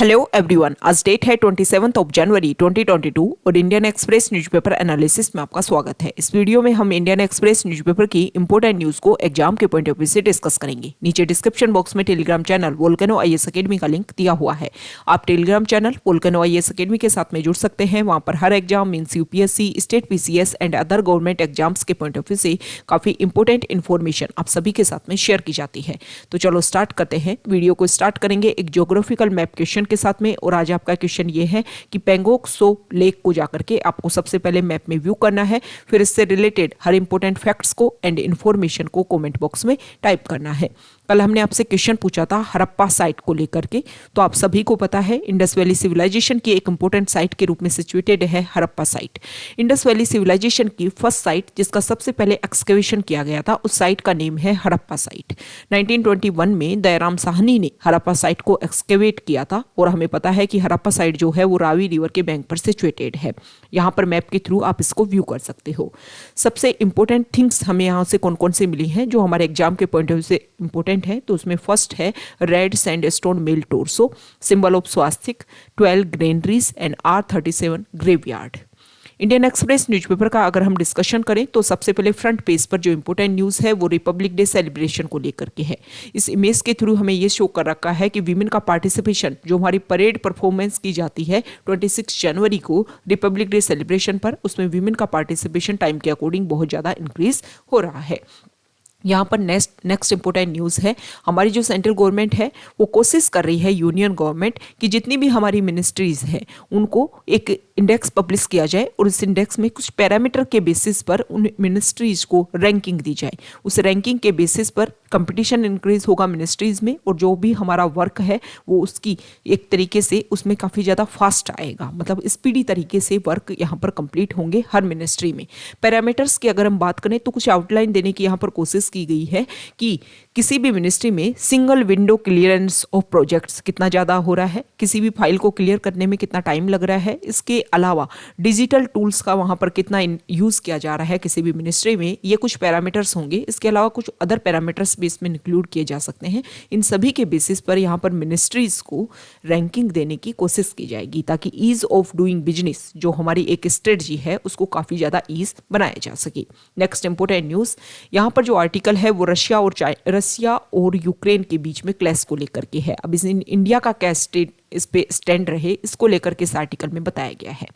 Hello everyone, आज date है 27 जनवरी 2022 और इंडियन एक्सप्रेस न्यूज़पेपर एनालिसिस में आपका स्वागत है। इस वीडियो में हम इंडियन एक्सप्रेस न्यूज़पेपर की इंपॉर्टेंट न्यूज़ को एग्जाम के पॉइंट ऑफ व्यू से डिस्कस करेंगे। नीचे डिस्क्रिप्शन बॉक्स में Telegram channel Volcano IAS academy का लिंक दिया हुआ है। आप Telegram channel Volcano IAS academy के साथ में जुड़ सकते हैं। वहाँ पर हर exam means UPSC, state PCS and other government exams के पॉइंट ऑफ व्यू से काफी इंपॉर्टेंट इन्फॉर्मेशन आप सभी के साथ में शेयर की जाती है। तो चलो स्टार्ट करते हैं। वीडियो को स्टार्ट करेंगे एक ज्योग्राफिकल मैप क्वेश्चन के साथ में। और आज आपका क्वेश्चन ये है कि पेंगोंग त्सो लेक को जाकर के आपको सबसे पहले मैप में व्यू करना है, फिर इससे रिलेटेड हर इंपॉर्टेंट फैक्ट्स को एंड इन्फॉर्मेशन को कमेंट बॉक्स में टाइप करना है। कल हमने आपसे क्वेश्चन पूछा था हड़प्पा साइट को लेकर के, तो आप सभी को पता है इंडस वैली सिविलाइजेशन की एक इंपॉर्टेंट साइट के रूप में सिचुएटेड है Harappa site. Indus valley civilization की फर्स्ट साइट जिसका सबसे पहले एक्सकेवेशन किया गया था, उस साइट का नेम है हड़प्पा साइट। 1921 में दयाराम साहनी ने हड़प्पा साइट को एक्सकेवेट किया था और हमें पता है कि हड़प्पा साइट जो है वो रावी रिवर के बैंक पर सिचुएटेड है। यहाँ पर मैप के थ्रू आप इसको व्यू कर सकते हो। सबसे इंपॉर्टेंट थिंग्स हमें यहाँ से कौन कौन से मिली हैं जो हमारे एग्जाम के पॉइंट ऑफ व्यू से इंपॉर्टेंट है, तो उसमें फर्स्ट है red sandstone male torso, symbol of swastika, 12 granaries and R37 graveyard. Indian Express newspaper का अगर हम डिस्कशन करें तो सबसे पहले फ्रंट पेज पर जो इंपॉर्टेंट न्यूज़ है वो रिपब्लिक डे सेलिब्रेशन को लेकर के है। इस इमेज के थ्रू हमें ये शो कर रखा है कि विमेन का पार्टिसिपेशन जो हमारी परेड परफॉर्मेंस की जाती है 26 जनवरी को रिपब्लिक डे सेलिब्रेशन पर, उसमें विमेन का पार्टिसिपेशन टाइम के अकॉर्डिंग बहुत ज़्यादा इंक्रीज हो रहा है। यहाँ पर नेक्स्ट इंपॉर्टेंट न्यूज़ है, हमारी जो सेंट्रल गवर्नमेंट है वो कोशिश कर रही है यूनियन गवर्नमेंट कि जितनी भी हमारी मिनिस्ट्रीज हैं उनको एक इंडेक्स पब्लिश किया जाए और इस इंडेक्स में कुछ पैरामीटर के बेसिस पर उन मिनिस्ट्रीज को रैंकिंग दी जाए। उस रैंकिंग के बेसिस पर कंपटीशन इंक्रीज होगा मिनिस्ट्रीज में और जो भी हमारा वर्क है वो उसकी एक तरीके से उसमें काफ़ी ज़्यादा फास्ट आएगा, मतलब स्पीडी तरीके से वर्क यहाँ पर कंप्लीट होंगे हर मिनिस्ट्री में। पैरामीटर्स की अगर हम बात करें तो कुछ आउटलाइन देने की यहाँ पर कोशिश की गई है कि किसी भी मिनिस्ट्री में single window clearance of projects कितना ज़्यादा हो रहा है, किसी भी फाइल को क्लियर करने में कितना टाइम लग रहा है, इसके अलावा डिजिटल टूल्स का वहाँ पर कितना यूज़ किया जा रहा है किसी भी मिनिस्ट्री में, ये कुछ पैरामीटर्स होंगे। इसके अलावा कुछ अदर पैरामीटर्स भी इसमें इंक्लूड किए जा सकते हैं। इन सभी के बेसिस पर यहाँ पर मिनिस्ट्रीज को रैंकिंग देने की कोशिश की जाएगी ताकि ईज ऑफ डूइंग बिजनेस जो हमारी एक स्ट्रेटजी है उसको काफ़ी ज़्यादा ईज बनाया जा सके। नेक्स्ट इंपॉर्टेंट न्यूज़, यहाँ पर जो आर्टिकल है वो रशिया और यूक्रेन के बीच में क्लैश को लेकर के है। अब इस इंडिया का क्या इस पे स्टैंड रहे इसको लेकर के इस आर्टिकल में बताया गया है।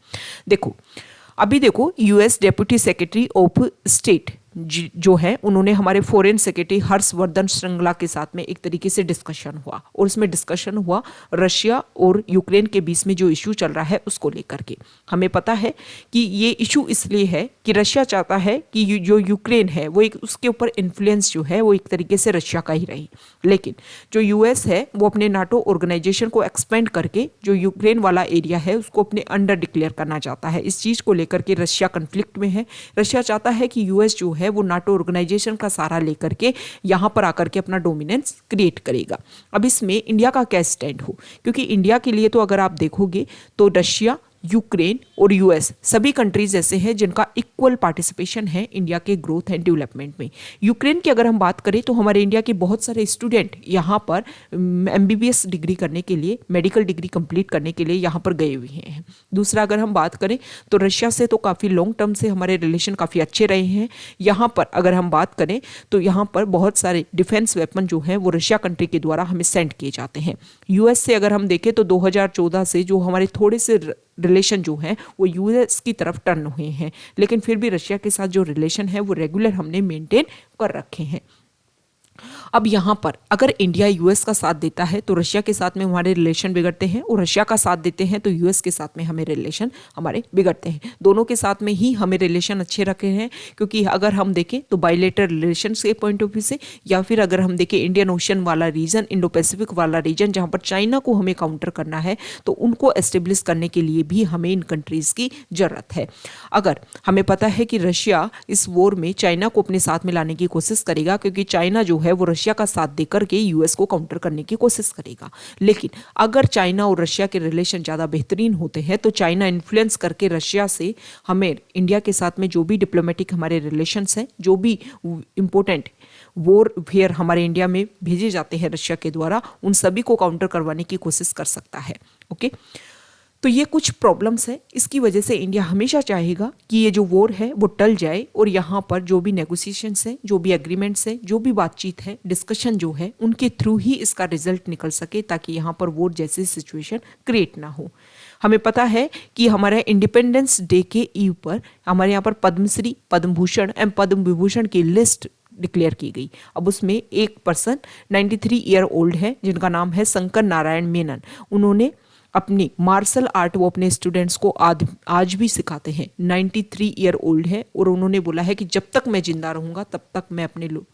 देखो US deputy secretary of state जो है उन्होंने हमारे फॉरेन सेक्रेटरी हर्षवर्धन श्रृंगला के साथ में एक तरीके से डिस्कशन हुआ और उसमें डिस्कशन हुआ रशिया और यूक्रेन के बीच में जो इशू चल रहा है उसको लेकर के। हमें पता है कि ये इशू इसलिए है कि रशिया चाहता है कि जो यूक्रेन है वो एक उसके ऊपर इन्फ्लुएंस जो है वो एक तरीके से रशिया का ही रही, लेकिन जो यूएस है वो अपने नाटो ऑर्गेनाइजेशन को एक्सपेंड करके जो यूक्रेन वाला एरिया है उसको अपने अंडर डिक्लेयर करना चाहता है। इस चीज़ को लेकर के रशिया कन्फ्लिक्ट में है। रशिया चाहता है कि यूएस जो है वो नाटो ऑर्गेनाइजेशन का सहारा लेकर के यहां पर आकर के अपना डोमिनेंस क्रिएट करेगा। अब इसमें इंडिया का क्या स्टैंड हो, क्योंकि इंडिया के लिए तो अगर आप देखोगे तो रशिया, यूक्रेन और यूएस सभी कंट्रीज ऐसे हैं जिनका इक्वल पार्टिसिपेशन है इंडिया के ग्रोथ एंड डेवलपमेंट में। यूक्रेन की अगर हम बात करें तो हमारे इंडिया के बहुत सारे स्टूडेंट यहाँ पर एमबीबीएस डिग्री करने के लिए, मेडिकल डिग्री कंप्लीट करने के लिए यहाँ पर गए हुए हैं। दूसरा अगर हम बात करें तो रशिया से तो काफ़ी लॉन्ग टर्म से हमारे रिलेशन काफ़ी अच्छे रहे हैं। यहाँ पर अगर हम बात करें तो यहाँ पर बहुत सारे डिफेंस वेपन जो हैं वो रशिया कंट्री के द्वारा हमें सेंड किए जाते हैं। यूएस से अगर हम देखें तो 2014 से जो हमारे थोड़े से रिलेशन जो है वो यूएस की तरफ टर्न हुए हैं, लेकिन फिर भी रशिया के साथ जो रिलेशन है वो रेगुलर हमने मेंटेन कर रखे हैं। अब यहाँ पर अगर इंडिया यूएस का साथ देता है तो रशिया के साथ में हमारे रिलेशन बिगड़ते हैं और रशिया का साथ देते हैं तो यूएस के साथ में हमें रिलेशन हमारे बिगड़ते हैं। दोनों के साथ में ही हमें रिलेशन अच्छे रखे हैं, क्योंकि अगर हम देखें तो बायलेटरल रिलेशन के पॉइंट ऑफ व्यू से या फिर अगर हम देखें इंडियन ओशन वाला रीजन, इंडो पैसिफिक वाला रीजन जहाँ पर चाइना को हमें काउंटर करना है तो उनको एस्टेब्लिश करने के लिए भी हमें इन कंट्रीज़ की ज़रूरत है। अगर हमें पता है कि रशिया इस वॉर में चाइना को अपने साथ में लाने की कोशिश करेगा, क्योंकि चाइना जो है वो रशिया का साथ देकर के यूएस को काउंटर करने की कोशिश करेगा। लेकिन अगर चाइना और रशिया के रिलेशन ज़्यादा बेहतरीन होते हैं तो चाइना इन्फ्लुएंस करके रशिया से हमें इंडिया के साथ में जो भी डिप्लोमेटिक हमारे रिलेशंस हैं, जो भी इम्पोर्टेंट वॉरफेयर हमारे इंडिया में भेजे जाते हैं रशिया के द्वारा, उन सभी को काउंटर करवाने की कोशिश कर सकता है। ओके, तो ये कुछ प्रॉब्लम्स है। इसकी वजह से इंडिया हमेशा चाहेगा कि ये जो वॉर है वो टल जाए और यहाँ पर जो भी नेगोशिएशंस हैं, जो भी एग्रीमेंट्स हैं, जो भी बातचीत है, डिस्कशन जो है, उनके थ्रू ही इसका रिजल्ट निकल सके, ताकि यहाँ पर वॉर जैसी सिचुएशन क्रिएट ना हो। हमें पता है कि हमारे इंडिपेंडेंस डे के ईव पर हमारे यहाँ पर पद्मश्री, पद्म भूषण एवं पद्म विभूषण की लिस्ट डिक्लेयर की गई। अब उसमें एक पर्सन 93 ईयर ओल्ड है जिनका नाम है शंकर नारायण मेनन। उन्होंने अपनी मार्शल आर्ट वो अपने स्टूडेंट्स को आज भी सिखाते हैं। 93 ईयर ओल्ड है और उन्होंने बोला है कि जब तक मैं जिंदा रहूंगा तब तक मैं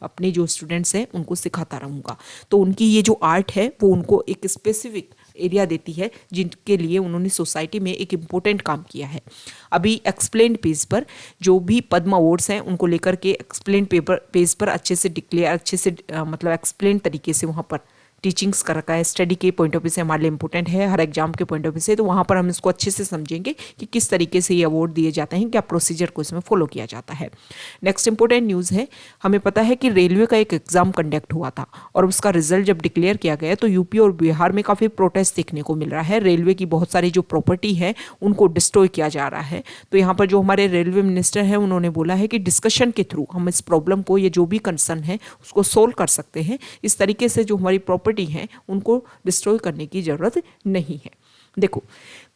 अपने जो स्टूडेंट्स हैं उनको सिखाता रहूंगा। तो उनकी ये जो आर्ट है वो उनको एक स्पेसिफिक एरिया देती है जिनके लिए उन्होंने सोसाइटी में एक इम्पोर्टेंट काम किया है। अभी एक्सप्लेन्ड पेज पर जो भी पद्म अवार्ड्स हैं उनको लेकर के एक्सप्लेन्ड पेज पर अच्छे से मतलब एक्सप्लेन तरीके से वहाँ पर टीचिंग्स कर रखा है। स्टडी के पॉइंट ऑफ व्यू से हमारे लिए इंपॉर्टेंट है, हर एग्जाम के पॉइंट ऑफ व्यू से। तो वहाँ पर हम इसको अच्छे से समझेंगे कि किस तरीके से ये अवार्ड दिए जाते हैं, क्या प्रोसीजर को इसमें फॉलो किया जाता है। नेक्स्ट इंपॉर्टेंट न्यूज़ है, हमें पता है कि रेलवे का एक एग्जाम कंडक्ट हुआ था और उसका रिजल्ट जब डिक्लेयर किया गया तो यूपी और बिहार में काफ़ी प्रोटेस्ट देखने को मिल रहा है। रेलवे की बहुत सारी जो प्रॉपर्टी है उनको डिस्ट्रॉय किया जा रहा है। तो यहाँ पर जो हमारे रेलवे मिनिस्टर हैं उन्होंने बोला है कि डिस्कशन के थ्रू हम इस प्रॉब्लम को, ये जो भी कंसर्न है उसको सोल्व कर सकते हैं। इस तरीके से जो हमारी प्रॉपर्टी है उनको डिस्ट्रॉय करने की जरूरत नहीं है। देखो,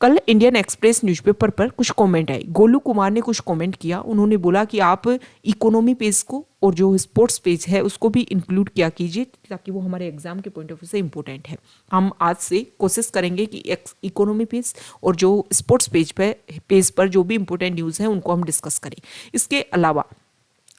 कल इंडियन एक्सप्रेस न्यूज़पेपर पर कुछ कमेंट आए। गोलू कुमार ने कुछ कमेंट किया। उन्होंने बोला कि आप इकोनॉमी पेज को और जो स्पोर्ट्स पेज है उसको भी इंक्लूड किया कीजिए ताकि वो हमारे एग्जाम के पॉइंट ऑफ व्यू से इंपॉर्टेंट है। हम आज से कोशिश करेंगे कि इकोनॉमी पेज और जो स्पोर्ट्स पेज पर जो भी इंपॉर्टेंट न्यूज़ है उनको हम डिस्कस करें। इसके अलावा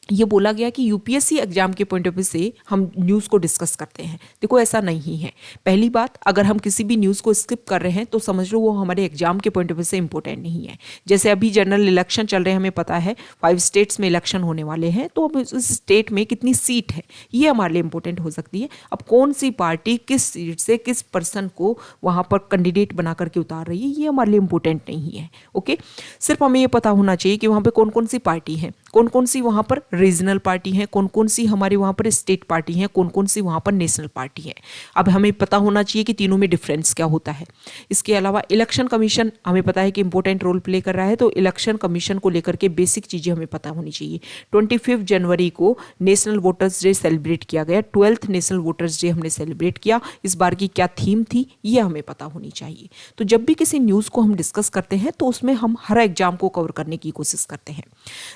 ये बोला गया कि यूपीएससी एग्जाम के पॉइंट ऑफ व्यू से हम न्यूज़ को डिस्कस करते हैं। देखो, ऐसा नहीं है। पहली बात, अगर हम किसी भी न्यूज़ को स्किप कर रहे हैं तो समझ लो वो हमारे एग्जाम के पॉइंट ऑफ व्यू से इंपॉर्टेंट नहीं है। जैसे अभी जनरल इलेक्शन चल रहे हैं, हमें पता है 5 स्टेट्स में इलेक्शन होने वाले हैं, तो अब उस स्टेट में कितनी सीट है ये हमारे लिए इंपॉर्टेंट हो सकती है। अब कौन सी पार्टी किस सीट से किस पर्सन को वहाँ पर कैंडिडेट बना करके उतार रही है, ये हमारे लिए इंपॉर्टेंट नहीं है। ओके, सिर्फ हमें ये पता होना चाहिए कि वहाँ पर कौन कौन सी पार्टी है, कौन कौन सी वहाँ पर रीजनल पार्टी है, कौन कौन सी हमारे वहाँ पर स्टेट पार्टी है, कौन कौन सी वहाँ पर नेशनल पार्टी है। अब हमें पता होना चाहिए कि तीनों में डिफरेंस क्या होता है। इसके अलावा इलेक्शन कमीशन हमें पता है कि इंपॉर्टेंट रोल प्ले कर रहा है, तो इलेक्शन कमीशन को लेकर के बेसिक चीज़ें हमें पता होनी चाहिए। 25 जनवरी को नेशनल वोटर्स डे सेलिब्रेट किया गया, 12th नेशनल वोटर्स डे हमने सेलिब्रेट किया। इस बार की क्या थीम थी ये हमें पता होनी चाहिए। तो जब भी किसी न्यूज़ को हम डिस्कस करते हैं तो उसमें हम हर एग्जाम को कवर करने की कोशिश करते हैं।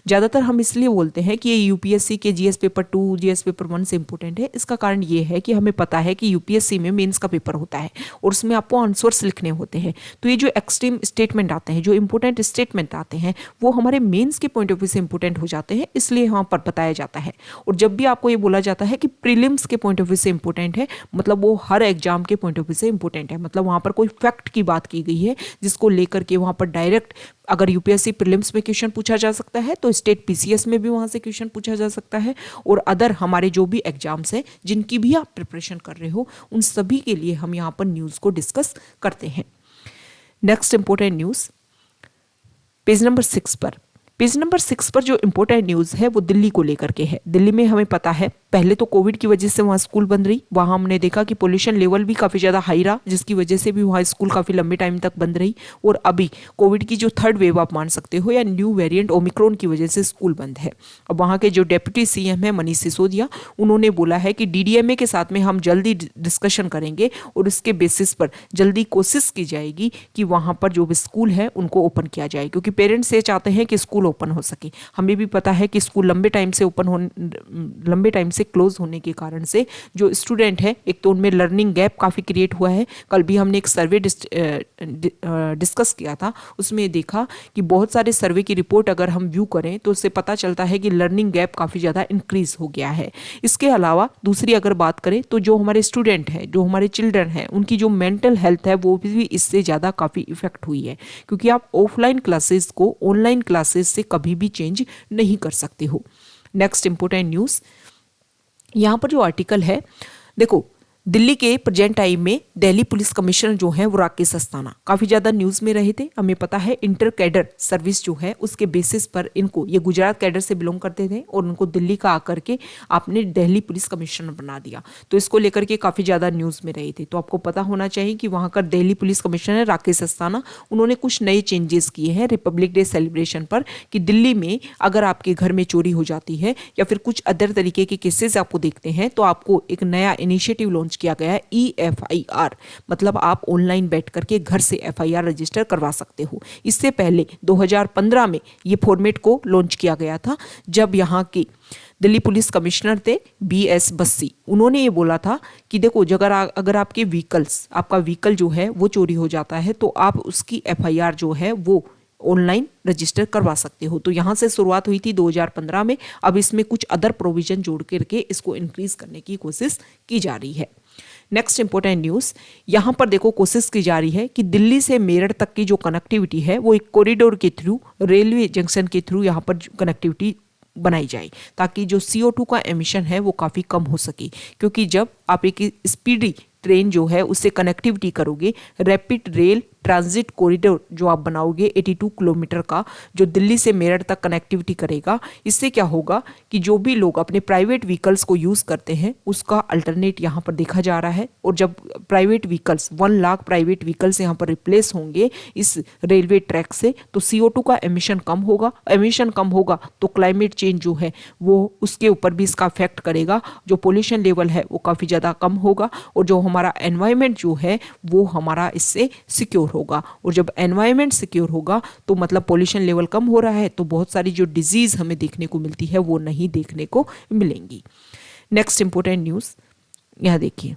ज़्यादातर हम इसलिए बोलते हैं कि ये यूपीएससी के जीएस पेपर 2, जीएस पेपर 1 से इंपॉर्टेंट है। इसका कारण ये है कि हमें पता है कि यूपीएससी में मेंस का पेपर होता है और उसमें आपको आंसर्स लिखने होते हैं। तो ये जो एक्सट्रीम स्टेटमेंट आते हैं, जो इंपॉर्टेंट स्टेटमेंट आते हैं, वो हमारे मेंस के पॉइंट ऑफ व्यू से इंपॉर्टेंट हो जाते हैं, इसलिए वहाँ पर बताया जाता है। और जब भी आपको ये बोला जाता है कि प्रीलिम्स के पॉइंट ऑफ व्यू से इंपॉर्टेंट है, मतलब वो हर एग्जाम के पॉइंट ऑफ व्यू से इंपॉर्टेंट है। मतलब वहाँ पर कोई फैक्ट की बात की गई है जिसको लेकर के वहाँ पर डायरेक्ट अगर यूपीएससी प्रीलिम्स में क्वेश्चन पूछा जा सकता है तो स्टेट पीसीएस में भी वहाँ से क्वेश्चन पूछा जा सकता है। और अदर हमारे जो भी एग्जाम्स हैं जिनकी भी आप प्रिपरेशन कर रहे हो, उन सभी के लिए हम यहाँ पर न्यूज़ को डिस्कस करते हैं। Next important news page number 6 पर। पेज नंबर 6 पर जो इंपॉर्टेंट न्यूज़ है वो दिल्ली को लेकर के है। दिल्ली में हमें पता है पहले तो कोविड की वजह से वहाँ स्कूल बंद रही। वहाँ हमने देखा कि पोल्यूशन लेवल भी काफ़ी ज़्यादा हाई रहा, जिसकी वजह से भी वहाँ स्कूल काफ़ी लंबे टाइम तक बंद रही। और अभी कोविड की जो 3rd वेव आप मान सकते हो या न्यू वेरिएंट ओमिक्रॉन की वजह से स्कूल बंद है। अब वहाँ के जो डेप्यूटी सीएम है मनीष सिसोदिया, उन्होंने बोला है कि डीडीएमए के साथ में हम जल्दी डिस्कशन करेंगे और उसके बेसिस पर जल्दी कोशिश की जाएगी कि वहाँ पर जो भी स्कूल है उनको ओपन किया जाए, क्योंकि पेरेंट्स ये चाहते हैं कि स्कूल ओपन हो सके। हमें भी पता है कि स्कूल लंबे टाइम से क्लोज होने के कारण से जो स्टूडेंट है, एक तो उनमें लर्निंग गैप काफ़ी क्रिएट हुआ है। कल भी हमने एक सर्वे डिस्कस किया था, उसमें देखा कि बहुत सारे सर्वे की रिपोर्ट अगर हम व्यू करें तो उससे पता चलता है कि लर्निंग गैप काफ़ी ज़्यादा इंक्रीज हो गया है। इसके अलावा दूसरी अगर बात करें तो जो हमारे स्टूडेंट हैं, जो हमारे चिल्ड्रन हैं, उनकी जो मेंटल हेल्थ है वो भी इससे ज़्यादा काफ़ी इफेक्ट हुई है, क्योंकि आप ऑफलाइन क्लासेस को ऑनलाइन क्लासेस से कभी भी चेंज नहीं कर सकते हो। नेक्स्ट इंपॉर्टेंट न्यूज़ यहाँ पर जो आर्टिकल है, देखो दिल्ली के प्रेजेंट टाइम में दिल्ली पुलिस कमिश्नर जो है वो राकेश अस्थाना काफी ज्यादा न्यूज में रहे थे। हमें पता है इंटर कैडर सर्विस जो है उसके बेसिस पर इनको, ये गुजरात कैडर से बिलोंग करते थे और उनको दिल्ली का आकर के आपने दिल्ली पुलिस कमिश्नर बना दिया, तो इसको लेकर के काफी ज्यादा न्यूज में रहे थे। तो आपको पता होना चाहिए कि वहां का दिल्ली पुलिस कमिश्नर राकेश अस्थाना, उन्होंने कुछ नए चेंजेस किए हैं रिपब्लिक डे सेलिब्रेशन पर कि दिल्ली में अगर आपके घर में चोरी हो जाती है या फिर कुछ अदर तरीके के केसेस आपको देखते हैं तो आपको एक नया इनिशिएटिव लॉन्च किया गया है EFIR, मतलब आप ऑनलाइन बैठ करके घर से FIR रजिस्टर करवा सकते हो। इससे पहले 2015 में ये फॉर्मेट को लॉन्च किया गया था, जब यहाँ के दिल्ली पुलिस कमिश्नर थे BS बस्सी, उन्होंने ये बोला था कि देखो अगर आपके आपका व्हीकल जो है वो चोरी हो जाता है तो आप उसकी FIR जो है वो ऑनलाइन रजिस्टर करवा सकते हो। तो यहाँ से शुरुआत हुई थी 2015 में, अब इसमें कुछ अदर प्रोविजन जोड़ करके इसको इंक्रीज करने की कोशिश की जा रही है। नेक्स्ट इंपॉर्टेंट न्यूज, यहाँ पर देखो कोशिश की जा रही है कि दिल्ली से मेरठ तक की जो कनेक्टिविटी है वो एक कॉरिडोर के थ्रू, रेलवे जंक्शन के थ्रू यहाँ पर कनेक्टिविटी बनाई जाए ताकि जो CO2 का एमिशन है वो काफ़ी कम हो सके। क्योंकि जब आप एक स्पीडी ट्रेन जो है उससे कनेक्टिविटी करोगे, रैपिड रेल ट्रांजिट कॉरिडोर जो आप बनाओगे 82 किलोमीटर का, जो दिल्ली से मेरठ तक कनेक्टिविटी करेगा, इससे क्या होगा कि जो भी लोग अपने प्राइवेट व्हीकल्स को यूज़ करते हैं उसका अल्टरनेट यहाँ पर देखा जा रहा है। और जब private vehicles 1 lakh private vehicles यहाँ पर रिप्लेस होंगे इस रेलवे ट्रैक से, तो CO2 का एमिशन कम होगा। एमिशन कम होगा तो क्लाइमेट चेंज जो है वो उसके ऊपर भी इसका इफेक्ट करेगा, जो पोल्यूशन लेवल है वो काफ़ी ज़्यादा कम होगा और जो हमारा एनवायरनमेंट जो है वो हमारा इससे सिक्योर होगा। और जब एनवायरनमेंट सिक्योर होगा तो मतलब पोल्यूशन लेवल कम हो रहा है तो बहुत सारी जो डिजीज हमें देखने को मिलती है वो नहीं देखने को मिलेंगी। नेक्स्ट इंपॉर्टेंट न्यूज़ यहाँ देखिए,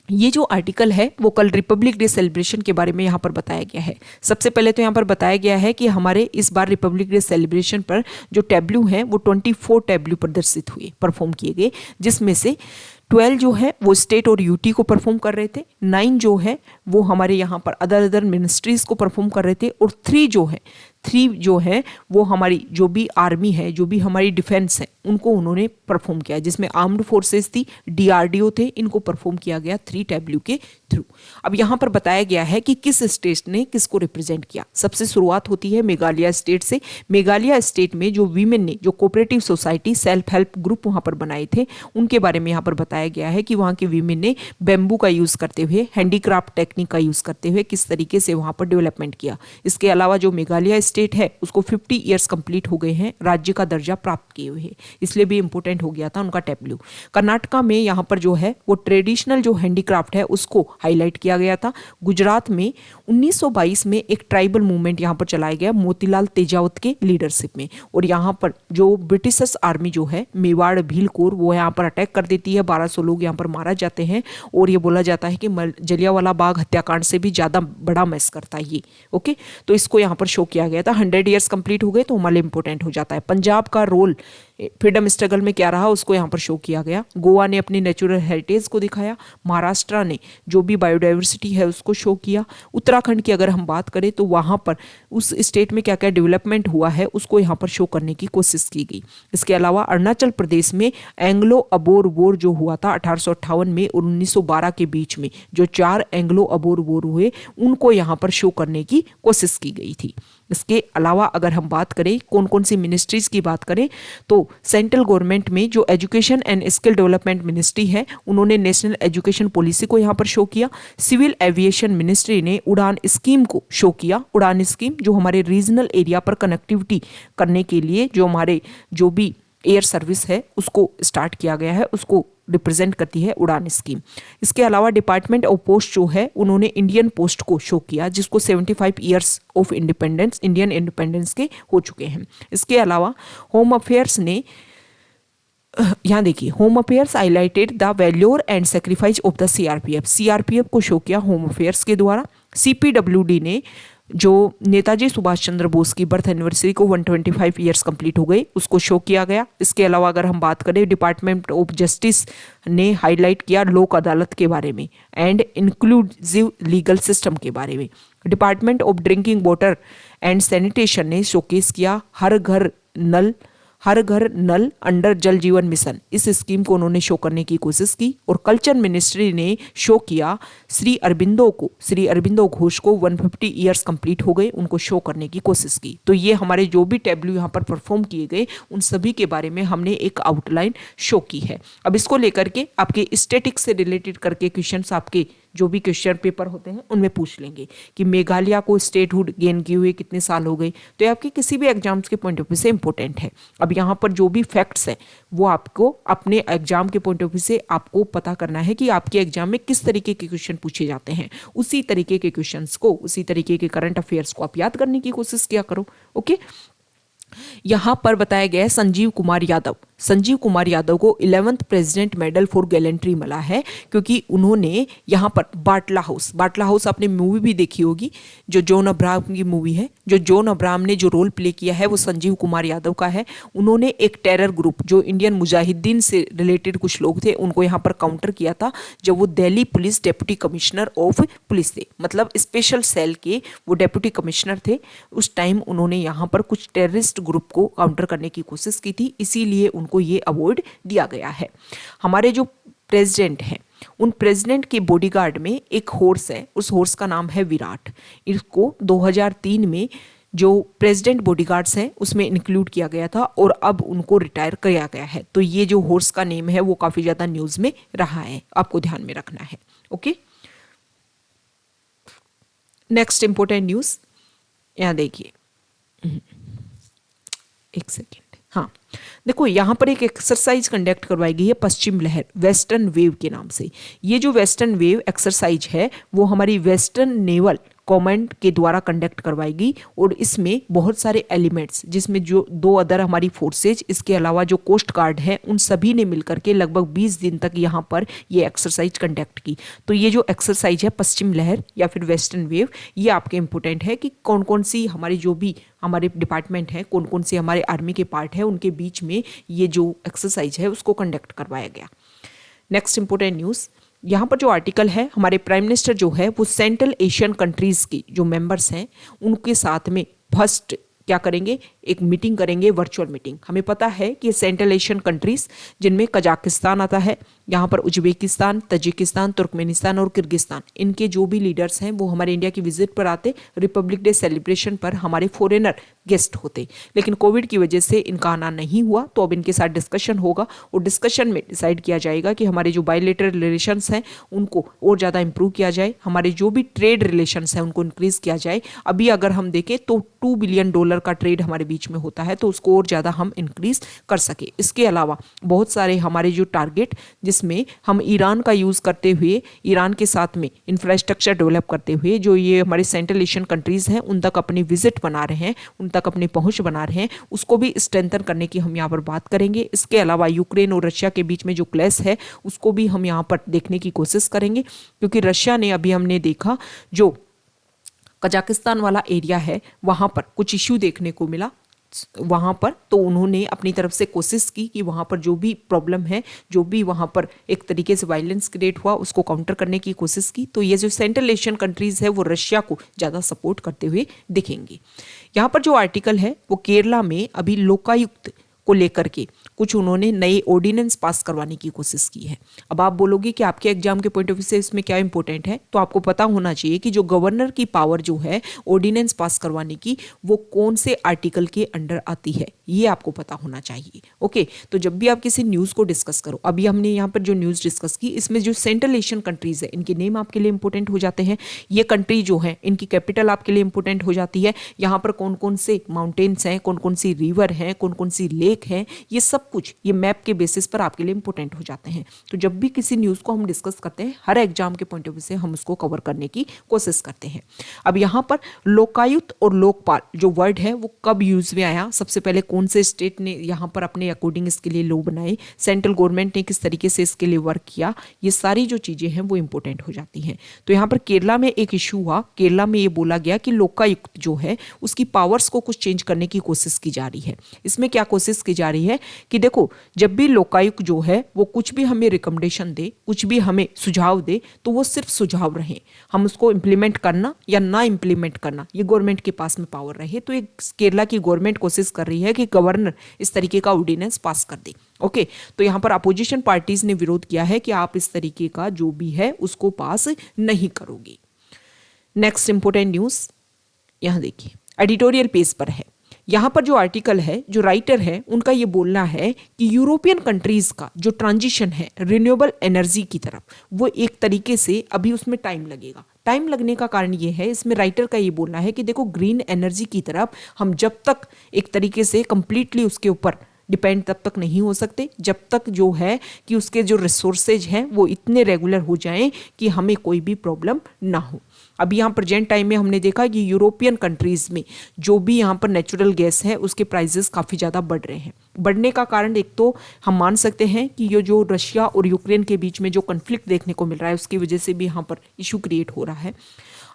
ये जो आर्टिकल है वो कल रिपब्लिक डे सेलिब्रेशन के बारे में यहाँ पर बताया गया है। सबसे पहले तो यहाँ पर बताया गया है कि हमारे इस बार रिपब्लिक डे सेलिब्रेशन पर जो टैब्लू हैं वो 24 टैब्लू प्रदर्शित हुए, परफॉर्म किए गए, जिसमें से 12 जो है वो स्टेट और UT को परफॉर्म कर रहे थे, 9 जो है वो हमारे यहाँ पर अदर मिनिस्ट्रीज को परफॉर्म कर रहे थे और 3 जो है वो हमारी जो भी आर्मी है, जो भी हमारी डिफेंस है, उनको उन्होंने परफॉर्म किया, जिसमें आर्म्ड फोर्सेस थी, DRDO थे, इनको परफॉर्म किया गया 3 टैब्लू के थ्रू। अब यहाँ पर बताया गया है कि किस स्टेट ने किसको रिप्रेजेंट किया। सबसे शुरुआत होती है मेघालय स्टेट से। मेघालय स्टेट में जो वीमेन ने जो cooperative society self help group वहाँ पर बनाए थे उनके बारे में यहाँ पर बताया गया है कि वहाँ के वीमेन ने बेम्बू का यूज़ करते हुए, हैंडीक्राफ्ट टेक्निक का यूज़ करते हुए किस तरीके से वहाँ पर डेवलपमेंट किया। इसके अलावा जो मेघालय स्टेट है उसको 50 ईयर्स कंप्लीट हो गए हैं राज्य का दर्जा प्राप्त किए हुए, इसलिए भी इंपॉर्टेंट हो गया था उनका टैब्लू। कर्नाटका में यहाँ पर जो है वो ट्रेडिशनल जो हैंडीक्राफ्ट है उसको हाईलाइट किया गया था। गुजरात में 1922 में एक ट्राइबल मूवमेंट यहाँ पर चलाया गया मोतीलाल तेजावत के लीडरशिप में, और यहाँ पर जो ब्रिटिशर्स आर्मी जो है मेवाड़ भील कोर वो यहाँ पर अटैक कर देती है, 1200 लोग यहाँ पर मारा जाते हैं और ये बोला जाता है कि जलियांवाला बाग हत्याकांड से भी ज़्यादा बड़ा मैस करता है ये। ओके, तो इसको यहाँ पर शो किया गया था। 100 ईयर्स कंप्लीट हो गए तो हमारे इंपॉर्टेंट हो जाता है। पंजाब का रोल फ्रीडम स्ट्रगल में क्या रहा उसको यहाँ पर शो किया गया। गोवा ने अपनी नेचुरल हेरिटेज को दिखाया, महाराष्ट्र ने जो भी बायोडाइवर्सिटी है उसको शो किया। उत्तराखंड की अगर हम बात करें तो वहाँ पर उस स्टेट में क्या क्या डेवलपमेंट हुआ है उसको यहाँ पर शो करने की कोशिश की गई। इसके अलावा अरुणाचल प्रदेश में एंग्लो अबोर वॉर जो हुआ था 1858 में और 1912 के बीच में जो 4 एंग्लो अबोर वॉर हुए उनको यहाँ पर शो करने की कोशिश की गई थी। इसके अलावा अगर हम बात करें कौन कौन सी मिनिस्ट्रीज की बात करें तो सेंट्रल गवर्नमेंट में जो education and skill development ministry है उन्होंने नेशनल एजुकेशन पॉलिसी को यहाँ पर शो किया। सिविल एविएशन मिनिस्ट्री ने उड़ान स्कीम को शो किया। उड़ान स्कीम जो हमारे रीजनल एरिया पर कनेक्टिविटी करने के लिए जो हमारे जो भी एयर सर्विस है उसको स्टार्ट किया गया है उसको रिप्रेजेंट करती है उड़ान स्कीम। इसके अलावा डिपार्टमेंट ऑफ पोस्ट जो है उन्होंने इंडियन पोस्ट को शो किया जिसको 75 years of independence Indian independence के हो चुके हैं। इसके अलावा होम अफेयर्स ने यहाँ देखिए home affairs highlighted the valour and sacrifice of the CRPF को शो किया होम अफेयर्स के द्वारा। CPWD ने जो नेताजी सुभाष चंद्र बोस की बर्थ एनिवर्सरी को 125 ईयर्स कंप्लीट हो गए उसको शो किया गया। इसके अलावा अगर हम बात करें डिपार्टमेंट ऑफ जस्टिस ने हाईलाइट किया लोक अदालत के बारे में एंड इंक्लूसिव लीगल सिस्टम के बारे में। Department of drinking water and sanitation ने शोकेस किया हर घर नल हर घर नल अंडर जल जीवन मिशन, इस स्कीम को उन्होंने शो करने की कोशिश की। और कल्चर मिनिस्ट्री ने शो किया श्री अरबिंदो घोष को 150 ईयर्स कंप्लीट हो गए, उनको शो करने की कोशिश की। तो ये हमारे जो भी टैब्लू यहाँ पर परफॉर्म किए गए उन सभी के बारे में हमने एक आउटलाइन शो की है। अब इसको लेकर के आपके स्टैटिक्स से रिलेटेड करके क्वेश्चंस आपके जो भी क्वेश्चन पेपर होते हैं उनमें पूछ लेंगे कि मेघालय को स्टेटहुड गेन किए हुए कितने साल हो गए। तो ये आपके किसी भी एग्जाम्स के पॉइंट ऑफ व्यू से इंपॉर्टेंट है। अब यहाँ पर जो भी फैक्ट्स हैं वो आपको अपने एग्जाम के पॉइंट ऑफ व्यू से आपको पता करना है कि आपके एग्जाम में किस तरीके के क्वेश्चन पूछे जाते हैं। उसी तरीके के क्वेश्चंस को, उसी तरीके के करंट अफेयर्स को आप याद करने की कोशिश किया करो। ओके, यहां पर बताया गया है संजीव कुमार यादव को 11th president medal for gallantry मिला है, क्योंकि उन्होंने यहां पर बाटला हाउस आपने मूवी भी देखी होगी, जो जॉन अब्राहम की मूवी है। जो जॉन अब्राहम ने जो रोल प्ले किया है वो संजीव कुमार यादव का है। उन्होंने एक टेरर ग्रुप जो इंडियन मुजाहिदीन से रिलेटेड कुछ लोग थे उनको यहाँ पर काउंटर किया था जब वो Delhi police deputy commissioner of police थे, मतलब स्पेशल सेल के वो डेप्यूटी कमिश्नर थे। उस टाइम उन्होंने यहाँ पर कुछ टेररिस्ट ग्रुप को काउंटर करने की कोशिश की थी, इसीलिए उनको ये अवार्ड दिया गया है। हमारे जो प्रेसिडेंट हैं उन प्रेसिडेंट के बॉडीगार्ड में एक हॉर्स है, उस हॉर्स का नाम है विराट। इसको 2003 में जो प्रेसिडेंट बॉडीगार्ड्स हैं उसमें इंक्लूड किया गया था और अब उनको रिटायर किया गया है। तो ये जो हॉर्स का नेम है वो काफी ज्यादा न्यूज में रहा है, आपको ध्यान में रखना है। ओके, नेक्स्ट इंपोर्टेंट न्यूज यहां देखिए, एक सेकेंड। हाँ देखो, यहाँ पर एक एक्सरसाइज कंडक्ट करवाई गई है पश्चिम लहर वेस्टर्न वेव के नाम से। ये जो वेस्टर्न वेव एक्सरसाइज है वो हमारी वेस्टर्न नेवल कमांड के द्वारा कंडक्ट करवाएगी और इसमें बहुत सारे एलिमेंट्स, जिसमें जो 2 अदर हमारी फोर्सेज, इसके अलावा जो कोस्ट गार्ड है, उन सभी ने मिलकर के लगभग 20 दिन तक यहाँ पर ये एक्सरसाइज कंडक्ट की। तो ये जो एक्सरसाइज है पश्चिम लहर या फिर वेस्टर्न वेव, ये आपके इंपॉर्टेंट है कि कौन कौन सी हमारी जो भी हमारे डिपार्टमेंट है, कौन कौन से हमारे आर्मी के पार्ट है, उनके बीच में ये जो एक्सरसाइज है उसको कंडक्ट करवाया गया। नेक्स्ट इंपॉर्टेंट न्यूज़, यहाँ पर जो आर्टिकल है, हमारे प्राइम मिनिस्टर जो है वो सेंट्रल एशियन कंट्रीज की जो मेंबर्स हैं उनके साथ में फर्स्ट क्या करेंगे, एक मीटिंग करेंगे, वर्चुअल मीटिंग। हमें पता है कि सेंट्रल एशियन कंट्रीज जिनमें कजाकिस्तान आता है, यहाँ पर उज्बेकिस्तान, तजिकिस्तान, तुर्कमेनिस्तान और किर्गिस्तान, इनके जो भी लीडर्स हैं वो हमारे इंडिया की विजिट पर आते, रिपब्लिक डे सेलिब्रेशन पर हमारे फॉरेनर गेस्ट होते। लेकिन कोविड की वजह से इनका आना नहीं हुआ, तो अब इनके साथ डिस्कशन होगा और डिस्कशन में डिसाइड किया जाएगा कि हमारे जो बायलैटरल रिलेशंस हैं उनको और ज़्यादा इंप्रूव किया जाए, हमारे जो भी ट्रेड रिलेशंस हैं उनको इंक्रीज किया जाए। अभी अगर हम देखें तो $2 बिलियन का ट्रेड हमारे बीच में होता है, तो उसको और ज़्यादा हम इंक्रीज कर सके। इसके अलावा बहुत सारे हमारे जो टारगेट, जिसमें हम ईरान का यूज़ करते हुए, ईरान के साथ में इंफ्रास्ट्रक्चर डेवलप करते हुए जो ये हमारे सेंट्रल एशियन कंट्रीज़ हैं उन तक अपनी विजिट बना रहे हैं, उन तक अपनी पहुंच बना रहे हैं, उसको भी स्ट्रेंथन करने की हम यहाँ पर बात करेंगे। इसके अलावा यूक्रेन और रशिया के बीच में जो क्लैश है उसको भी हम यहाँ पर देखने की कोशिश करेंगे, क्योंकि रशिया ने, अभी हमने देखा जो कजाकिस्तान वाला एरिया है वहाँ पर कुछ इश्यू देखने को मिला वहाँ पर, तो उन्होंने अपनी तरफ से कोशिश की कि वहाँ पर जो भी प्रॉब्लम है, जो भी वहाँ पर एक तरीके से वायलेंस क्रिएट हुआ, उसको काउंटर करने की कोशिश की। तो ये जो सेंट्रल एशियन कंट्रीज़ है वो रशिया को ज़्यादा सपोर्ट करते हुए दिखेंगे। यहाँ पर जो आर्टिकल है वो केरला में अभी लोकायुक्त को लेकर के कुछ उन्होंने नए ऑर्डिनेंस पास करवाने की कोशिश की है। अब आप बोलोगे कि आपके एग्जाम के पॉइंट ऑफ व्यू से इसमें क्या इंपॉर्टेंट है, तो आपको पता होना चाहिए कि जो गवर्नर की पावर जो है ऑर्डिनेंस पास करवाने की, वो कौन से आर्टिकल के अंडर आती है, ये आपको पता होना चाहिए। ओके, तो जब भी आप किसी न्यूज़ को डिस्कस करो, अभी हमने यहाँ पर जो न्यूज़ डिस्कस की, इसमें जो सेंट्रल एशियन कंट्रीज है इनके नेम आपके लिए इंपॉर्टेंट हो जाते हैं। ये कंट्री जो है इनकी कैपिटल आपके लिए इंपॉर्टेंट हो जाती है। यहाँ पर कौन कौन से माउंटेन्स हैं, कौन कौन सी रिवर हैं, कौन कौन सी लेक हैं, ये सब कुछ ये मैप के बेसिस पर आपके लिए इंपॉर्टेंट हो जाते हैं। तो जब भी किसी न्यूज़ को हम डिस्कस करते हैं, हर एग्जाम के पॉइंट ऑफ व्यू से हम उसको कवर करने की कोशिश करते हैं। अब यहाँ पर लोकायुक्त और लोकपाल जो वर्ड है वो कब यूज में आया, सबसे पहले कौन से स्टेट ने यहाँ पर अपने अकॉर्डिंग इसके लिए लॉ बनाए, सेंट्रल गवर्नमेंट ने किस तरीके से इसके लिए वर्क किया, ये सारी जो चीज़ें हैं वो इंपॉर्टेंट हो जाती हैं। तो यहाँ पर केरला में एक इशू हुआ, केरला में ये बोला गया कि लोकायुक्त जो है उसकी पावर्स को कुछ चेंज करने की कोशिश की जा रही है। इसमें क्या कोशिश की जा रही है कि कि देखो जब भी लोकायुक्त जो है वो कुछ भी हमें रिकमेंडेशन दे, कुछ भी हमें सुझाव दे, तो वो सिर्फ सुझाव रहे, हम उसको इम्प्लीमेंट करना या ना इम्प्लीमेंट करना ये गवर्नमेंट के पास में पावर रहे। तो एक केरला की गवर्नमेंट कोशिश कर रही है कि गवर्नर इस तरीके का ऑर्डिनेंस पास कर दे। ओके, तो यहाँ पर अपोजिशन पार्टीज ने विरोध किया है कि आप इस तरीके का जो भी है उसको पास नहीं करोगे। नेक्स्ट इंपोर्टेंट न्यूज यहाँ देखिए, एडिटोरियल पेज पर है। यहाँ पर जो आर्टिकल है, जो राइटर है उनका ये बोलना है कि यूरोपियन कंट्रीज का जो ट्रांजिशन है रिन्यूएबल एनर्जी की तरफ, वो एक तरीके से अभी उसमें टाइम लगेगा। टाइम लगने का कारण ये है, इसमें राइटर का ये बोलना है कि देखो ग्रीन एनर्जी की तरफ हम जब तक एक तरीके से कंप्लीटली उसके ऊपर डिपेंड तब तक नहीं हो सकते जब तक जो है कि उसके जो रिसोर्सेज हैं वो इतने रेगुलर हो जाएं कि हमें कोई भी प्रॉब्लम ना हो। अभी यहाँ प्रेजेंट टाइम में हमने देखा कि यूरोपियन कंट्रीज़ में जो भी यहाँ पर नेचुरल गैस है उसके प्राइसेस काफ़ी ज़्यादा बढ़ रहे हैं। बढ़ने का कारण एक तो हम मान सकते हैं कि ये जो रशिया और यूक्रेन के बीच में जो कन्फ्लिक्ट देखने को मिल रहा है उसकी वजह से भी यहाँ पर इशू क्रिएट हो रहा है।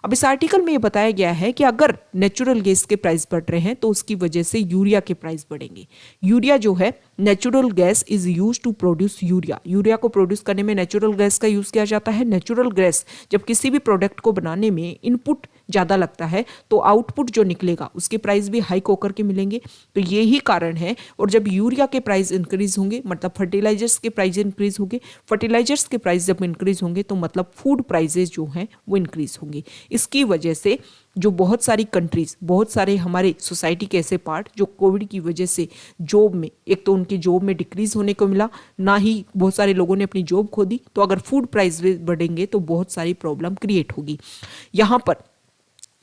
अब इस आर्टिकल में ये बताया गया है कि अगर नेचुरल गैस के प्राइस बढ़ रहे हैं तो उसकी वजह से यूरिया के प्राइस बढ़ेंगे। यूरिया जो है, natural gas is use to produce urea. Urea को प्रोड्यूस करने में नेचुरल गैस का यूज किया जाता है। नेचुरल गैस जब किसी भी प्रोडक्ट को बनाने में इनपुट ज़्यादा लगता है तो आउटपुट जो निकलेगा उसके प्राइस भी हाइक होकर के मिलेंगे। तो यही कारण है। और जब यूरिया के प्राइस इंक्रीज होंगे मतलब फर्टिलाइजर्स के प्राइस इंक्रीज होंगे, फर्टिलाइजर्स के प्राइस जब इंक्रीज होंगे तो मतलब फूड प्राइजेस जो हैं वो इंक्रीज होंगे। इसकी वजह से जो बहुत सारी कंट्रीज, बहुत सारे हमारे सोसाइटी के ऐसे पार्ट जो कोविड की वजह से जॉब में, एक तो उनकी जॉब में डिक्रीज होने को मिला, ना ही बहुत सारे लोगों ने अपनी जॉब खो दी। तो अगर फूड प्राइस बढ़ेंगे तो बहुत सारी प्रॉब्लम क्रिएट होगी।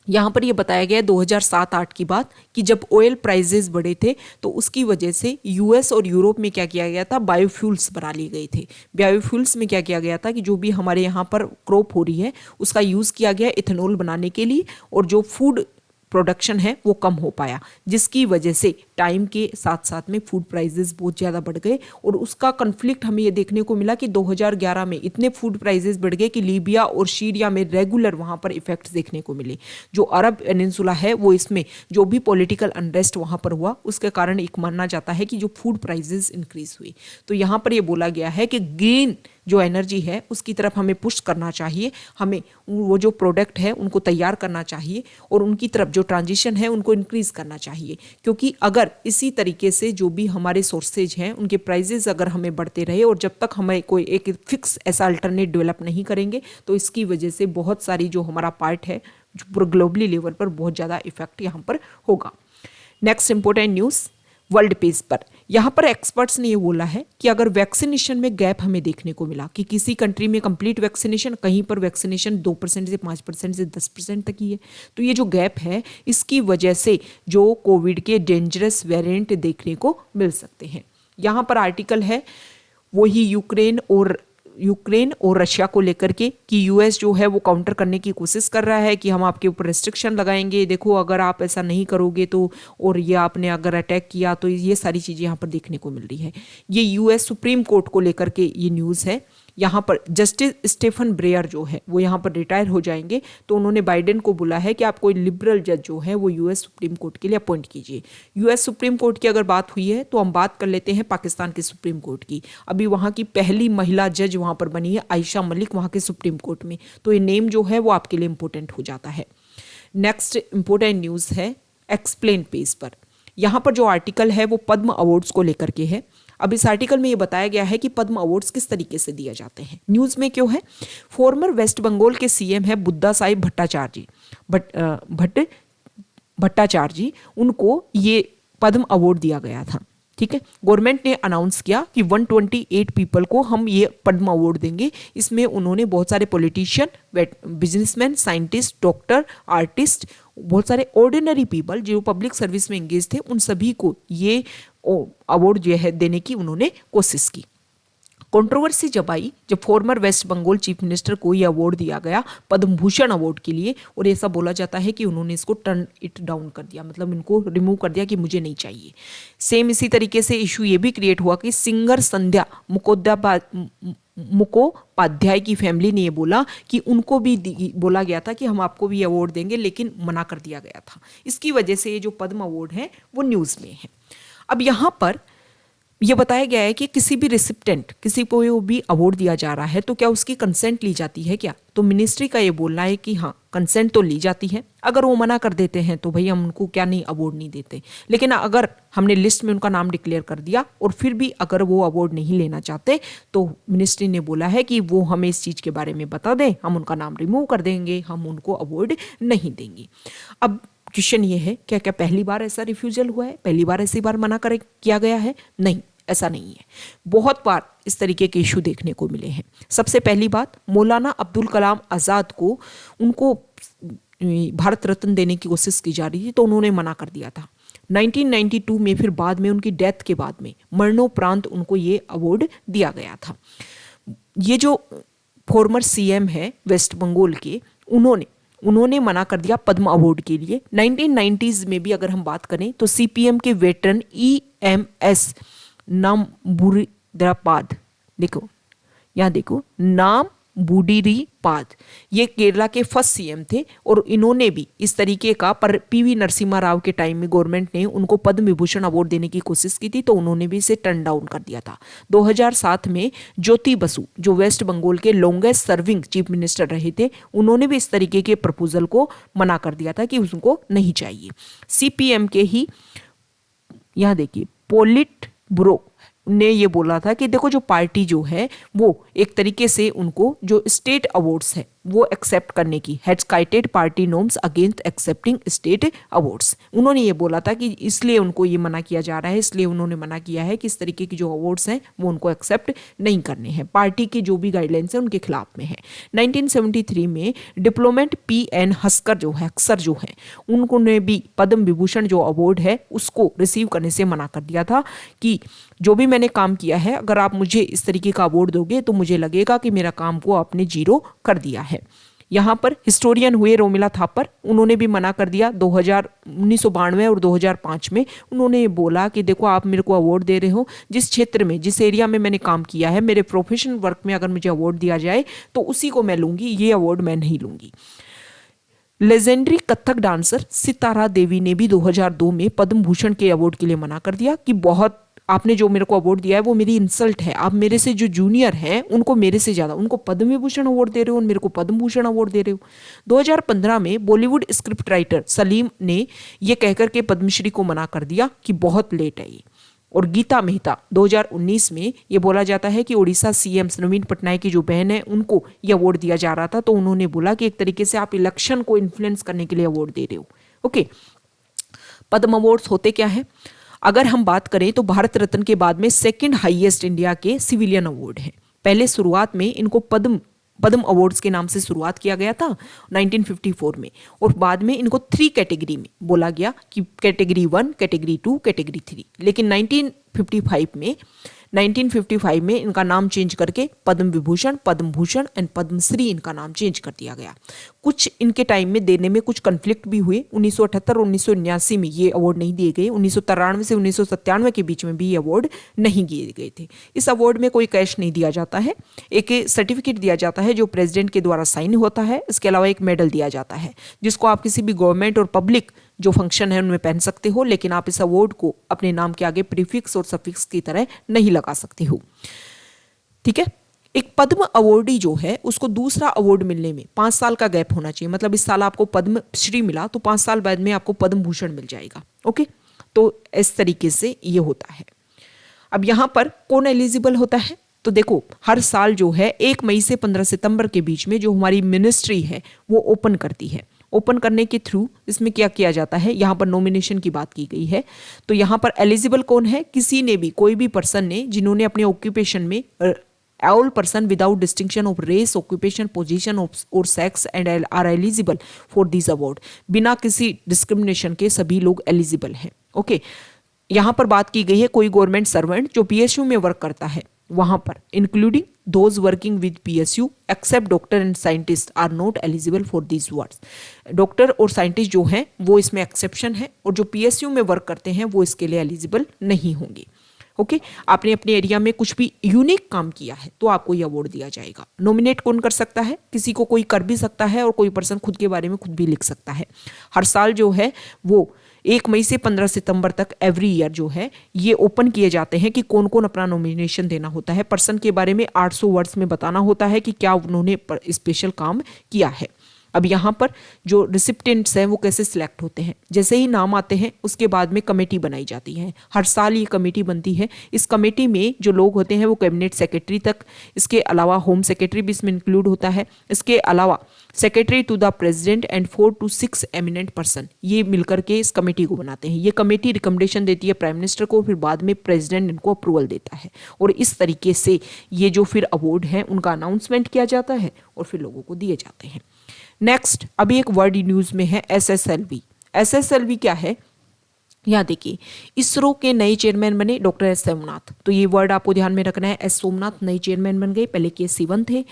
यहाँ पर ये बताया गया 2007-8 की बात कि जब ऑयल प्राइसेस बढ़े थे तो उसकी वजह से यूएस और यूरोप में क्या किया गया था, बायोफ्यूल्स बना लिए गए थे। बायोफ्यूल्स में क्या किया गया था कि जो भी हमारे यहाँ पर क्रॉप हो रही है उसका यूज़ किया गया इथेनॉल बनाने के लिए, और जो फूड प्रोडक्शन है वो कम हो पाया, जिसकी वजह से टाइम के साथ साथ में फूड प्राइसेस बहुत ज़्यादा बढ़ गए। और उसका कन्फ्लिक्ट हमें ये देखने को मिला कि 2011 में इतने फूड प्राइसेस बढ़ गए कि लीबिया और सीरिया में रेगुलर वहाँ पर इफेक्ट्स देखने को मिले। जो अरब पेनिनसुला है वो इसमें जो भी पॉलिटिकल अनरेस्ट वहाँ पर हुआ उसके कारण एक माना जाता है कि जो फूड प्राइसेस इंक्रीज हुई। तो यहाँ पर ये बोला गया है कि ग्रीन जो एनर्जी है उसकी तरफ हमें पुश करना चाहिए, हमें वो जो प्रोडक्ट है उनको तैयार करना चाहिए और उनकी तरफ जो ट्रांजिशन है उनको इंक्रीज करना चाहिए। क्योंकि अगर इसी तरीके से जो भी हमारे सोर्सेज हैं उनके प्राइजेस अगर हमें बढ़ते रहे और जब तक हमें कोई एक फिक्स ऐसा अल्टरनेट डेवलप नहीं करेंगे तो इसकी वजह से बहुत सारी जो हमारा पार्ट है जो पूरे ग्लोबली लेवल पर बहुत ज़्यादा इफेक्ट यहाँ पर होगा। Next important news world page पर, यहाँ पर एक्सपर्ट्स ने ये बोला है कि अगर वैक्सीनेशन में गैप हमें देखने को मिला कि किसी कंट्री में कंप्लीट वैक्सीनेशन, कहीं पर वैक्सीनेशन 2% से 5% से 10% तक ही है, तो ये जो गैप है इसकी वजह से जो कोविड के डेंजरस वेरिएंट देखने को मिल सकते हैं। यहाँ पर आर्टिकल है वही यूक्रेन और रशिया को लेकर के कि यूएस जो है वो काउंटर करने की कोशिश कर रहा है कि हम आपके ऊपर रिस्ट्रिक्शन लगाएंगे, देखो अगर आप ऐसा नहीं करोगे तो, और ये आपने अगर अटैक किया तो ये सारी चीज़ें यहाँ पर देखने को मिल रही है। ये यूएस सुप्रीम कोर्ट को लेकर के ये न्यूज़ है। यहाँ पर जस्टिस स्टेफन ब्रेयर जो है वो यहाँ पर रिटायर हो जाएंगे, तो उन्होंने बाइडेन को बोला है कि आप कोई लिबरल जज जो है वो यूएस सुप्रीम कोर्ट के लिए अपॉइंट कीजिए। यूएस सुप्रीम कोर्ट की अगर बात हुई है तो हम बात कर लेते हैं पाकिस्तान के सुप्रीम कोर्ट की। अभी वहाँ की पहली महिला जज वहाँ पर बनी है आयशा मलिक वहाँ के सुप्रीम कोर्ट में, तो ये नेम जो है वो आपके लिए इंपॉर्टेंट हो जाता है। नेक्स्ट इंपॉर्टेंट न्यूज़ है एक्सप्लेन पेज पर। यहाँ पर जो आर्टिकल है वो पद्म अवार्ड्स को लेकर के है। अब इस आर्टिकल में ये बताया गया है कि पद्म अवार्ड्स किस तरीके से दिए जाते हैं। न्यूज़ में क्यों है, फॉर्मर वेस्ट बंगाल के सीएम है बुद्धा साहिब भट्टाचार्य जी, उनको ये पद्म अवार्ड दिया गया था। ठीक है, गवर्नमेंट ने अनाउंस किया कि 128 पीपल को हम ये पद्म अवार्ड देंगे। इसमें उन्होंने बहुत सारे politician, businessman, scientist, doctor, artist, बहुत सारे ऑर्डिनरी पीपल जो पब्लिक सर्विस में एंगेज थे उन सभी को ये अवार्ड जो है देने की उन्होंने कोशिश की। कंट्रोवर्सी जब आई जब former West Bengal chief minister को ये अवार्ड दिया गया पद्म भूषण अवार्ड के लिए, और ऐसा बोला जाता है कि उन्होंने इसको टर्न इट डाउन कर दिया, मतलब इनको रिमूव कर दिया कि मुझे नहीं चाहिए। सेम इसी तरीके से इशू ये भी क्रिएट हुआ कि सिंगर संध्या मुखोपाध्याय की फैमिली ने ये बोला कि उनको भी बोला गया था कि हम आपको भी अवार्ड देंगे, लेकिन मना कर दिया गया था। इसकी वजह से ये जो पद्म अवार्ड है वो न्यूज़ में है। अब यहाँ पर ये बताया गया है कि किसी भी रिसिप्टेंट, किसी को भी अवार्ड दिया जा रहा है तो क्या उसकी कंसेंट ली जाती है क्या? तो मिनिस्ट्री का ये बोलना है कि हाँ, कंसेंट तो ली जाती है। अगर वो मना कर देते हैं तो भाई हम उनको क्या नहीं, अवार्ड नहीं देते। लेकिन अगर हमने लिस्ट में उनका नाम डिक्लेयर कर दिया और फिर भी अगर वो अवार्ड नहीं लेना चाहते तो मिनिस्ट्री ने बोला है कि वो हमें इस चीज़ के बारे में बता दें, हम उनका नाम रिमूव कर देंगे, हम उनको अवार्ड नहीं देंगे। अब क्वेश्चन ये है, क्या क्या पहली बार ऐसा रिफ्यूजल हुआ है? पहली बार ऐसी बार मना कर किया गया है? नहीं, ऐसा नहीं है। बहुत बार इस तरीके के इशू देखने को मिले हैं। सबसे पहली बात, मौलाना अब्दुल कलाम आज़ाद को उनको भारत रत्न देने की कोशिश की जा रही थी तो उन्होंने मना कर दिया था 1992 में। फिर बाद में उनकी डेथ के बाद में मरणोपरांत उनको ये अवार्ड दिया गया था। ये जो फॉर्मर सीएम है वेस्ट बंगाल के, उन्होंने मना कर दिया पद्म अवार्ड के लिए। 1990s में भी अगर हम बात करें तो सीपीएम के वेटरन EMS नामबुडिरापाद, देखो यहाँ देखो, नामबुडिरापाद, ये केरला के फर्स्ट सीएम थे और इन्होंने भी इस तरीके का, पर PV नरसिम्हा राव के टाइम में गवर्नमेंट ने उनको पद्म विभूषण अवार्ड देने की कोशिश की थी तो उन्होंने भी इसे टर्न डाउन कर दिया था। 2007 में ज्योति बसु, जो वेस्ट बंगाल के लॉन्गेस्ट सर्विंग चीफ मिनिस्टर रहे थे, उन्होंने भी इस तरीके के प्रपोजल को मना कर दिया था कि उनको नहीं चाहिए। CPM के ही यहाँ देखिए पोलिट ब्यूरो ने ये बोला था कि देखो, जो पार्टी जो है वो एक तरीके से उनको जो स्टेट अवार्ड्स है वो एक्सेप्ट करने की, had cited party norms against accepting state awards. उन्होंने ये बोला था कि इसलिए उनको ये मना किया जा रहा है, इसलिए उन्होंने मना किया है कि इस तरीके की जो अवार्ड्स हैं वो उनको एक्सेप्ट नहीं करने हैं, पार्टी की जो भी गाइडलाइंस है उनके खिलाफ में है। 1973 में डिप्लोमेट PN हस्कर जो है उन्होंने भी पद्म विभूषण जो अवार्ड है उसको रिसीव करने से मना कर दिया था कि जो भी मैंने काम किया है, अगर आप मुझे इस तरीके का अवार्ड दोगे तो मुझे लगेगा कि मेरा काम को आपने जीरो कर दिया है। यहाँ पर हिस्टोरियन हुए रोमिला थापर, उन्होंने भी मना कर दिया 1992 और 2005 में। उन्होंने बोला कि देखो, आप मेरे को अवार्ड दे रहे हो, जिस क्षेत्र में, जिस एरिया में मैंने काम किया है, मेरे प्रोफेशनल वर्क में अगर मुझे अवार्ड दिया जाए तो उसी को मैं लूंगी, ये अवार्ड मैं नहीं लूंगी। लेजेंडरी कथक डांसर सितारा देवी ने भी 2002 में पद्म भूषण के अवार्ड के लिए मना कर दिया कि बहुत, आपने जो मेरे को अवार्ड दिया है वो मेरी इंसल्ट है, आप मेरे से जो जूनियर हैं उनको मेरे से ज़्यादा, उनको पद्म विभूषण अवार्ड दे रहे हो और मेरे को पद्म भूषण अवार्ड दे रहे हो। 2015 में बॉलीवुड स्क्रिप्ट राइटर सलीम ने ये कहकर के पद्मश्री को मना कर दिया कि बहुत लेट है ये। और गीता मेहता 2019 में ये बोला जाता है कि उड़ीसा CM नवीन पटनायक की जो बहन है उनको ये अवार्ड दिया जा रहा था तो उन्होंने बोला कि एक तरीके से आप इलेक्शन को इन्फ्लुएंस करने के लिए अवार्ड दे रहे हो। ओके, पद्म अवार्ड्स होते क्या है? अगर हम बात करें तो भारत रत्न के बाद में सेकंड हाईएस्ट इंडिया के सिविलियन अवार्ड है। पहले शुरुआत में इनको पद्म अवार्ड्स के नाम से शुरुआत किया गया था 1954 में, और बाद में इनको 3 कैटेगरी में बोला गया कि कैटेगरी 1, कैटेगरी 2, कैटेगरी 3। लेकिन 1955 में इनका नाम चेंज करके पद्म विभूषण, पद्म भूषण एंड पद्मश्री इनका नाम चेंज कर दिया गया। कुछ इनके टाइम में देने में कुछ कन्फ्लिक्ट भी हुए। 1978 और 1979 में ये अवार्ड नहीं दिए गए। 1993 से 1997 के बीच में भी ये अवार्ड नहीं दिए गए थे। इस अवार्ड में कोई कैश नहीं दिया जाता है, एक सर्टिफिकेट दिया जाता है जो प्रेसिडेंट के द्वारा साइन होता है। इसके अलावा एक मेडल दिया जाता है जिसको आप किसी भी गवर्नमेंट और पब्लिक जो फंक्शन है उनमें पहन सकते हो, लेकिन आप इस अवार्ड को अपने नाम के आगे प्रीफिक्स और सफिक्स की तरह नहीं लगा सकते हो। ठीक है, एक पद्म अवार्डी जो है उसको दूसरा अवार्ड मिलने में 5 साल का गैप होना चाहिए। मतलब इस साल आपको पद्मश्री मिला तो 5 साल बाद में आपको पद्म भूषण मिल जाएगा। ओके, तो इस तरीके से ये होता है। अब यहाँ पर कौन एलिजिबल होता है? तो देखो, हर साल जो है 1 मई से 15 सितंबर के बीच में जो हमारी मिनिस्ट्री है वो ओपन करती है। ओपन करने के थ्रू इसमें क्या किया जाता है, यहाँ पर नॉमिनेशन की बात की गई है। तो यहाँ पर एलिजिबल कौन है? किसी ने भी, कोई भी पर्सन ने जिन्होंने अपने ऑक्यूपेशन में all person without distinction of race, occupation, position और sex and are eligible for this award. बिना किसी डिस्क्रिमिनेशन के सभी लोग एलिजिबल हैं। ओके, यहाँ पर बात की गई है कोई गवर्नमेंट सर्वेंट जो PSU में वर्क करता है वहां पर, including those working with PSU except doctor and scientist are not eligible for this words. Doctor और साइंटिस्ट जो हैं वो इसमें एक्सेप्शन है, और जो PSU में वर्क करते हैं वो इसके लिए एलिजिबल नहीं होंगे। ओके, आपने अपने एरिया में कुछ भी यूनिक काम किया है तो आपको ये अवार्ड दिया जाएगा। नॉमिनेट कौन कर सकता है? किसी को कोई कर भी सकता है और कोई पर्सन खुद के बारे में खुद भी लिख सकता है। हर साल जो है वो 1 मई से 15 सितंबर तक एवरी ईयर जो है ये ओपन किए जाते हैं कि कौन कौन अपना नॉमिनेशन देना होता है। पर्सन के बारे में 800 वर्ड्स में बताना होता है कि क्या उन्होंने स्पेशल काम किया है। अब यहाँ पर जो रिसिप्टेंट्स हैं वो कैसे सिलेक्ट होते हैं? जैसे ही नाम आते हैं उसके बाद में कमेटी बनाई जाती है। हर साल ये कमेटी बनती है। इस कमेटी में जो लोग होते हैं वो कैबिनेट सेक्रेटरी तक, इसके अलावा होम सेक्रेटरी भी इसमें इंक्लूड होता है, इसके अलावा secretary to the president and 4 to 6 eminent person, ये मिलकर के इस कमेटी को बनाते हैं। ये कमेटी रिकमेंडेशन देती है प्राइम मिनिस्टर को, फिर बाद में प्रेसिडेंट इनको अप्रूवल देता है और इस तरीके से ये जो फिर अवार्ड है उनका अनाउंसमेंट किया जाता है और फिर लोगों को दिए जाते हैं। नेक्स्ट, अभी एक वर्ड न्यूज में है SSLV। SSLV क्या है? यहाँ देखिए, इसरो के नए चेयरमैन बने डॉक्टर एस सोमनाथ। तो ये वर्ड आपको ध्यान में रखना है, एस सोमनाथ नए चेयरमैन बन गए, पहले के सिवन थे।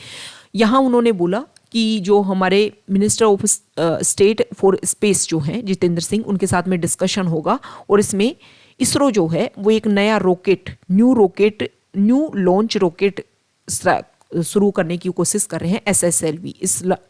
यहाँ उन्होंने बोला कि जो हमारे minister of state for space जो हैं जितेंद्र सिंह, उनके साथ में डिस्कशन होगा और इसमें इसरो जो है वो एक नया रॉकेट, न्यू लॉन्च रॉकेट शुरू करने की कोशिश कर रहे हैं, SSLV,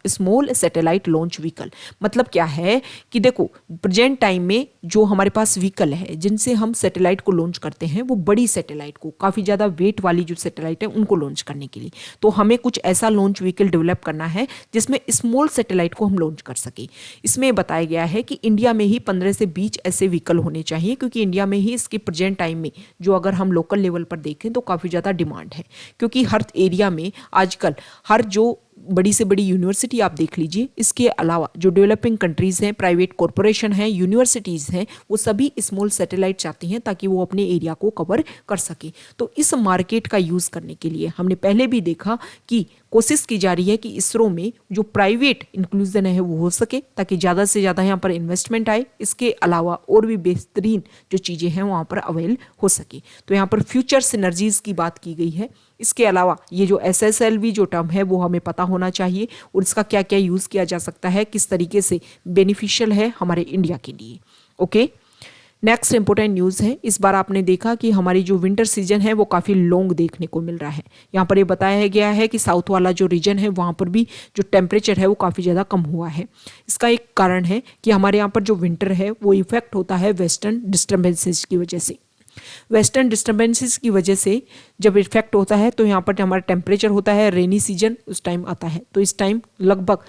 small satellite launch vehicle. मतलब क्या है कि देखो, प्रेजेंट टाइम में जो हमारे पास व्हीकल है जिनसे हम सैटेलाइट को लॉन्च करते हैं वो बड़ी सैटेलाइट को, काफ़ी ज़्यादा वेट वाली जो सैटेलाइट है उनको लॉन्च करने के लिए, तो हमें कुछ ऐसा लॉन्च व्हीकल डेवलप करना है जिसमें स्मॉल सैटेलाइट को हम लॉन्च कर सके। इसमें बताया गया है कि इंडिया में ही 15 से 20 ऐसे व्हीकल होने चाहिए, क्योंकि इंडिया में ही इसके प्रेजेंट टाइम में जो अगर हम लोकल लेवल पर देखें तो काफ़ी ज़्यादा डिमांड है, क्योंकि हर एरिया में आजकल हर जो बड़ी से बड़ी यूनिवर्सिटी आप देख लीजिए, इसके अलावा जो डेवलपिंग कंट्रीज हैं, प्राइवेट कॉरपोरेशन हैं, यूनिवर्सिटीज़ हैं, वो सभी स्मॉल सैटेलाइट चाहती हैं ताकि वो अपने एरिया को कवर कर सके। तो इस मार्केट का यूज़ करने के लिए हमने पहले भी देखा कि कोशिश की जा रही है कि इसरो में जो प्राइवेट इंक्लूजन है वो हो सके ताकि ज़्यादा से ज़्यादा यहाँ पर इन्वेस्टमेंट आए। इसके अलावा और भी बेहतरीन जो चीज़ें हैं वहाँ पर अवेल हो सके। तो यहाँ पर फ्यूचर सिनर्जीज की बात की गई है। इसके अलावा ये जो SSLV जो टर्म है वो हमें पता होना चाहिए और इसका क्या क्या यूज़ किया जा सकता है, किस तरीके से बेनिफिशियल है हमारे इंडिया के लिए। ओके, नेक्स्ट इंपॉर्टेंट न्यूज़ है, इस बार आपने देखा कि हमारी जो विंटर सीजन है वो काफ़ी लॉन्ग देखने को मिल रहा है। यहाँ पर ये बताया गया है कि साउथ वाला जो रीजन है वहाँ पर भी जो टेम्परेचर है वो काफ़ी ज़्यादा कम हुआ है। इसका एक कारण है कि हमारे यहाँ पर जो विंटर है वो इफेक्ट होता है वेस्टर्न डिस्टर्बेंसेस की वजह से। वेस्टर्न डिस्टर्बेंसेस की वजह से जब इफेक्ट होता है तो यहाँ पर हमारा टेम्परेचर होता है, रेनी सीजन उस टाइम आता है, तो इस टाइम लगभग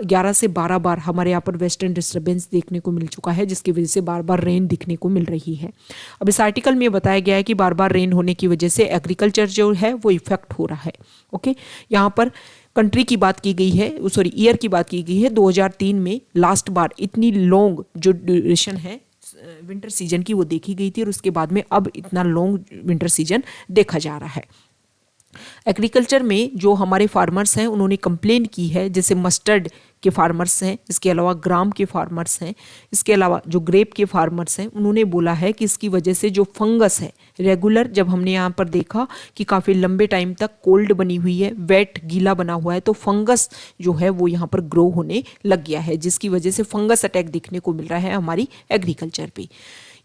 11 से 12 बार हमारे यहाँ पर वेस्टर्न डिस्टर्बेंस देखने को मिल चुका है, जिसकी वजह से बार बार रेन दिखने को मिल रही है। अब इस आर्टिकल में बताया गया है कि बार बार रेन होने की वजह से एग्रीकल्चर जो है वो इफेक्ट हो रहा है। ओके, यहाँ पर कंट्री की बात की गई है, सॉरी ईयर की बात की गई है। 2003 में लास्ट बार इतनी लॉन्ग जो ड्यूरेशन है विंटर सीजन की वो देखी गई थी और उसके बाद में अब इतना लॉन्ग विंटर सीजन देखा जा रहा है। एग्रीकल्चर में जो हमारे फार्मर्स हैं उन्होंने कंप्लेन की है, जैसे मस्टर्ड के फार्मर्स हैं, इसके अलावा ग्राम के फार्मर्स हैं, इसके अलावा जो ग्रेप के फार्मर्स हैं, उन्होंने बोला है कि इसकी वजह से जो फंगस है रेगुलर, जब हमने यहाँ पर देखा कि काफ़ी लंबे टाइम तक कोल्ड बनी हुई है, वेट गीला बना हुआ है, तो फंगस जो है वो यहाँ पर ग्रो होने लग गया है, जिसकी वजह से फंगस अटैक देखने को मिल रहा है हमारी एग्रीकल्चर पे।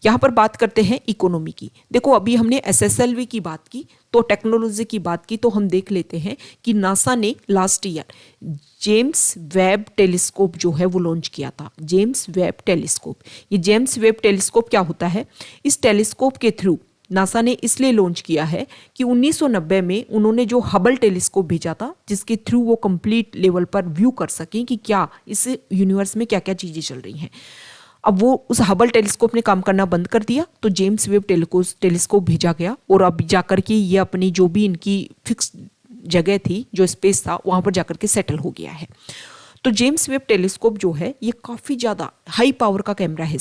यहाँ पर बात करते हैं इकोनॉमी की। देखो, अभी हमने SSLV की बात की तो टेक्नोलॉजी की बात की, तो हम देख लेते हैं कि नासा ने last year James Webb telescope जो है वो लॉन्च किया था। जेम्स वेब टेलीस्कोप, ये जेम्स वेब टेलीस्कोप क्या होता है? इस टेलीस्कोप के थ्रू नासा ने इसलिए लॉन्च किया है कि 1990 में उन्होंने जो हबल टेलीस्कोप भेजा था, जिसके थ्रू वो कंप्लीट लेवल पर व्यू कर सकें कि क्या इस यूनिवर्स में क्या क्या चीज़ें चल रही हैं। अब वो उस हबल टेलीस्कोप ने काम करना बंद कर दिया, तो जेम्स वेब टेलीस्कोप भेजा गया और अब जाकर के ये अपनी जो भी इनकी फिक्स जगह थी, जो स्पेस था, वहाँ पर जाकर के सेटल हो गया है। तो जेम्स वेब टेलीस्कोप जो है ये काफ़ी ज़्यादा हाई पावर का कैमरा है।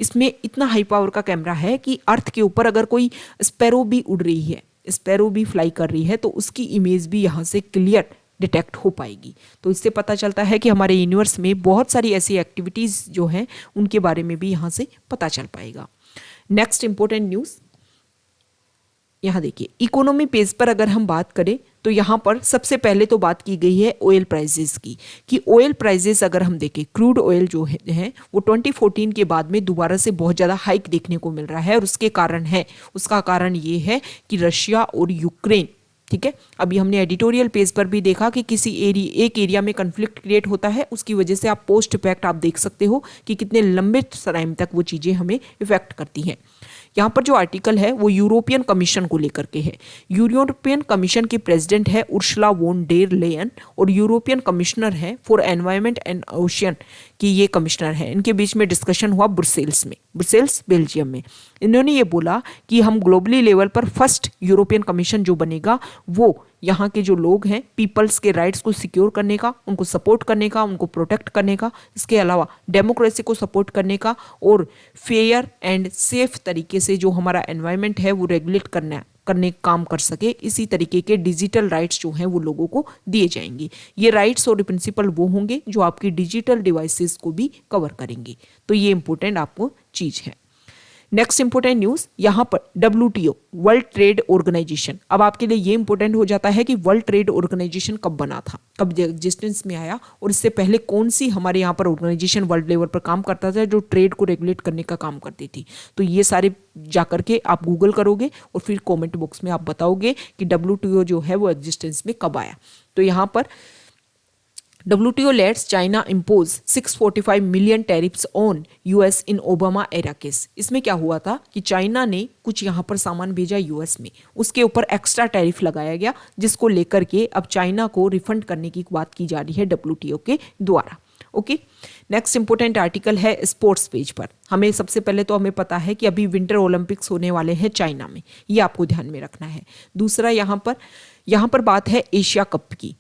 इसमें इतना हाई पावर का कैमरा है कि अर्थ के ऊपर अगर कोई स्पैरो भी उड़ रही है, स्पैरो भी फ्लाई कर रही है, तो उसकी इमेज भी यहाँ से क्लियर डिटेक्ट हो पाएगी। तो इससे पता चलता है कि हमारे यूनिवर्स में बहुत सारी ऐसी एक्टिविटीज़ जो हैं उनके बारे में भी यहाँ से पता चल पाएगा। नेक्स्ट इंपॉर्टेंट न्यूज़ यहाँ देखिए, इकोनॉमी पेज पर अगर हम बात करें तो यहाँ पर सबसे पहले तो बात की गई है ऑयल प्राइजेस की, कि ऑयल प्राइजेस अगर हम देखें, क्रूड ऑयल जो है वो 2014 के बाद में दोबारा से बहुत ज़्यादा हाइक देखने को मिल रहा है, और उसका कारण ये है कि रशिया और यूक्रेन, ठीक है, अभी हमने एडिटोरियल पेज पर भी देखा कि एक एरिया में कन्फ्लिक्ट क्रिएट होता है, उसकी वजह से आप पोस्ट इफेक्ट आप देख सकते हो कि कितने लंबे टाइम तक वो चीज़ें हमें इफेक्ट करती हैं। यहाँ पर जो आर्टिकल है वो यूरोपियन कमीशन को लेकर के है। यूरोपियन कमीशन की प्रेसिडेंट है उर्सुला वोन डेर लेयन, और यूरोपियन कमिश्नर है फॉर एनवायरनमेंट एंड ओशियन की ये कमिश्नर है। इनके बीच में डिस्कशन हुआ ब्रुसेल्स बेल्जियम में। इन्होंने ये बोला कि हम ग्लोबली लेवल पर फर्स्ट यूरोपियन कमीशन जो बनेगा वो यहाँ के जो लोग हैं पीपल्स के राइट्स को सिक्योर करने का, उनको सपोर्ट करने का, उनको प्रोटेक्ट करने का, इसके अलावा डेमोक्रेसी को सपोर्ट करने का, और फेयर एंड सेफ तरीके से जो हमारा एनवायरनमेंट है वो रेगुलेट करने काम कर सके, इसी तरीके के डिजिटल राइट्स जो हैं वो लोगों को दिए जाएंगे। ये राइट्स और प्रिंसिपल वो होंगे जो आपकी डिजिटल डिवाइसेस को भी कवर करेंगे। तो ये इंपॉर्टेंट आपको चीज है। नेक्स्ट इंपॉर्टेंट न्यूज यहाँ पर WTO वर्ल्ड ट्रेड ऑर्गेनाइजेशन। अब आपके लिए ये इंपॉर्टेंट हो जाता है कि वर्ल्ड ट्रेड ऑर्गेनाइजेशन कब बना था, कब एग्जिस्टेंस में आया, और इससे पहले कौन सी हमारे यहाँ पर ऑर्गेनाइजेशन वर्ल्ड लेवल पर काम करता था जो ट्रेड को रेगुलेट करने का काम करती थी। तो ये सारे जाकर के आप गूगल करोगे और फिर कॉमेंट बॉक्स में आप बताओगे कि WTO जो है वो एग्जिस्टेंस में कब आया। तो यहाँ पर WTO lets China impose 645 million tariffs on US in Obama era case. इसमें क्या हुआ था कि चाइना ने कुछ यहाँ पर सामान भेजा US में, उसके ऊपर एक्स्ट्रा टैरिफ लगाया गया, जिसको लेकर के अब चाइना को रिफंड करने की बात की जा रही है WTO के द्वारा। ओके, नेक्स्ट इंपोर्टेंट आर्टिकल है स्पोर्ट्स पेज पर। हमें सबसे पहले तो हमें पता है कि अभी विंटर ओलंपिक्स होने वाले हैं चाइना में, ये आपको ध्यान में रखना है। दूसरा यहाँ पर बात है एशिया कप की।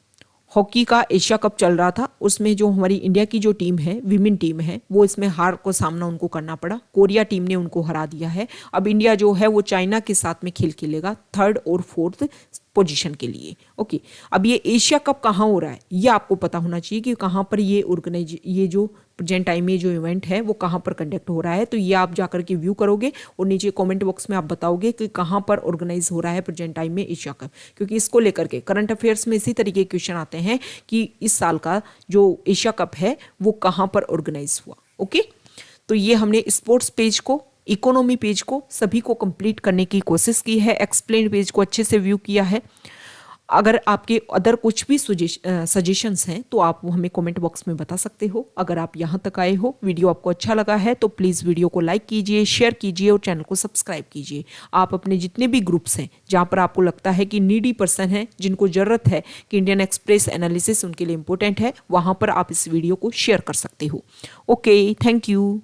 हॉकी का एशिया कप चल रहा था, उसमें जो हमारी इंडिया की जो टीम है, विमेन टीम है, वो इसमें हार को सामना उनको करना पड़ा। कोरिया टीम ने उनको हरा दिया है। अब इंडिया जो है वो चाइना के साथ में खेलेगा 3rd और 4th पोजीशन के लिए। ओके, अब ये एशिया कप कहाँ हो रहा है ये आपको पता होना चाहिए कि कहाँ पर ये जो प्रेजेंट टाइम में जो इवेंट है वो कहाँ पर कंडक्ट हो रहा है। तो ये आप जाकर के व्यू करोगे और नीचे कमेंट बॉक्स में आप बताओगे कि कहाँ पर ऑर्गेनाइज हो रहा है प्रेजेंट टाइम में एशिया कप, क्योंकि इसको लेकर के करंट अफेयर्स में इसी तरीके के क्वेश्चन आते हैं कि इस साल का जो एशिया कप है वो कहाँ पर ऑर्गेनाइज हुआ। ओके, तो ये हमने स्पोर्ट्स पेज को, इकोनॉमी पेज को सभी को कंप्लीट करने की कोशिश की है। एक्सप्लेन पेज को अच्छे से व्यू किया है। अगर आपके अदर कुछ भी सजेशंस हैं तो आप वो हमें कमेंट बॉक्स में बता सकते हो। अगर आप यहाँ तक आए हो, वीडियो आपको अच्छा लगा है तो प्लीज़ वीडियो को लाइक कीजिए, शेयर कीजिए और चैनल को सब्सक्राइब कीजिए। आप अपने जितने भी ग्रुप्स हैं जहाँ पर आपको लगता है कि नीडी पर्सन है, जिनको ज़रूरत है कि इंडियन एक्सप्रेस एनालिसिस उनके लिए इंपॉर्टेंट है, वहाँ पर आप इस वीडियो को शेयर कर सकते हो। Okay, thank you.